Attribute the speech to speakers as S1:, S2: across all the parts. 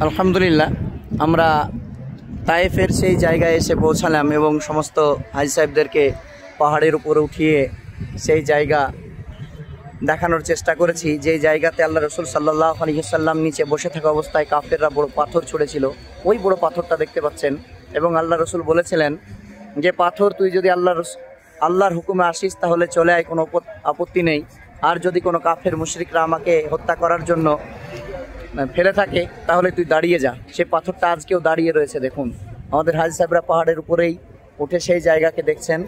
S1: আলহামদুলিল্লাহ, আমরা তায়েফের সেই জায়গায় এসে পৌঁছালাম এবং সমস্ত হাজি সাহেবদেরকে পাহাড়ের উপরে উঠিয়ে সেই জায়গা দেখানোর চেষ্টা করেছি, যেই জায়গাতে আল্লাহ রসুল সাল্লাল্লাহু আলাইহি ওয়াসাল্লাম নিচে বসে থাকা অবস্থায় কাফেররা বড় পাথর ছুঁড়েছিল। ওই বড় পাথরটা দেখতে পাচ্ছেন। এবং আল্লাহ রসুল বলেছিলেন যে পাথর তুই যদি আল্লাহর হুকুমে আসিস তাহলে চলে আয়, কোনো আপত্তি নেই। আর যদি কোনো কাফের মুশরিকরা আমাকে হত্যা করার জন্য ফেলে থাকে তাহলে তুই দাঁড়িয়ে যা। সে পাথরটা আজকেও দাঁড়িয়ে রয়েছে। দেখুন, আমাদের হাজি সাহেবরা পাহাড়ের উপরেই উঠে সেই জায়গাকে দেখছেন।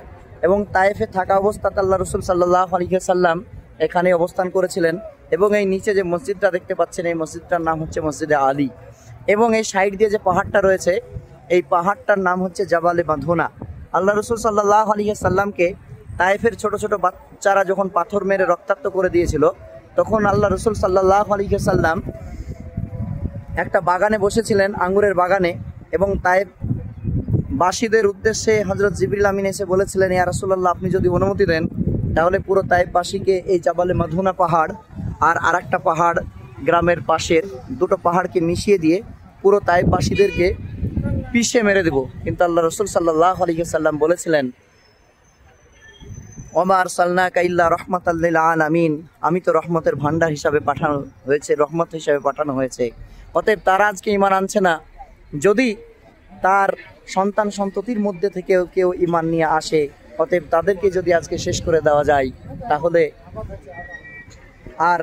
S1: এবং তায়েফে থাকা অবস্থাতে আল্লাহ রসুল সাল্লাল্লাহু আলাইহি ওয়াসাল্লাম এখানে অবস্থান করেছিলেন। এবং এই নিচে যে মসজিদটা দেখতে পাচ্ছেন, এই মসজিদটার নাম হচ্ছে মসজিদে আলী। এবং এই সাইড দিয়ে যে পাহাড়টা রয়েছে, এই পাহাড়টার নাম হচ্ছে জাবালে মাধুনা। আল্লাহ রসুল সাল্লাল্লাহু আলাইহি ওয়াসাল্লামকে তায়েফের ছোট ছোট বাচ্চারা যখন পাথর মেরে রক্তাক্ত করে দিয়েছিল, তখন আল্লাহ রসুল সাল্লাল্লাহু আলাইহি ওয়াসাল্লাম একটা বাগানে বসেছিলেন, আঙ্গুরের বাগানে। এবং তায়েফ বাসীদের উদ্দেশ্যে হযরত জিবরিল আমিন এসে বলেছিলেন, ইয়া রাসূলুল্লাহ, আপনি যদি অনুমতি দেন তাহলে পুরো তায়েফবাসীকে এই জাবালে মাধুনা পাহাড় আর আরেকটা পাহাড় গ্রামের পাশের দুটো পাহাড়কে মিশিয়ে দিয়ে পুরো তায়েফবাসীদেরকে পিষে মেরে দেব। কিন্তু আল্লাহ রসুল সাল্লাল্লাহু আলাইহি ওয়াসাল্লাম বলেছিলেন, ওমা আরসালনাকা ইল্লা রাহমাতাল লিল আলামিন, আমি তো রহমতের ভান্ডার হিসাবে পাঠানো হয়েছে, রহমত হিসাবে পাঠানো হয়েছে। অতএব তারা আজকে ঈমান আনছে না। যদি তার সন্তান সন্ততির মধ্যে থেকেও কেউ ঈমান নিয়ে আসে, অতএব তাদেরকে যদি আজকে শেষ করে দেওয়া যায় তাহলে আর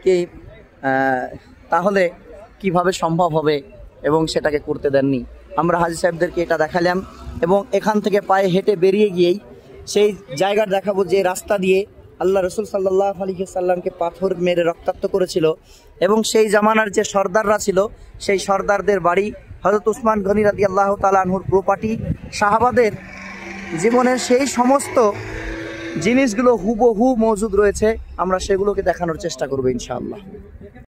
S1: কি তাহলে কিভাবে সম্ভব হবে? এবং সেটাকে করতে দেননি। আমরা হাজি সাহেবদেরকে এটা দেখালাম এবং এখান থেকে পায়ে হেঁটে বেরিয়ে গিয়েই সেই জায়গা দেখাবো যে রাস্তা দিয়ে আল্লাহ রসুল সাল্লাল্লাহু আলাইহি ওয়াসাল্লামকে পাথর মেরে রক্তাক্ত করেছিল। এবং সেই জামানার যে সর্দাররা ছিল, সেই সর্দারদের বাড়ি, হযরত উসমান গনি রাদিয়াল্লাহু তাআলা আনহুর প্রপার্টি, সাহাবাদের জীবনের সেই সমস্ত জিনিসগুলো হুবহু মজুদ রয়েছে। আমরা সেগুলোকে দেখানোর চেষ্টা করবো ইনশাআল্লাহ।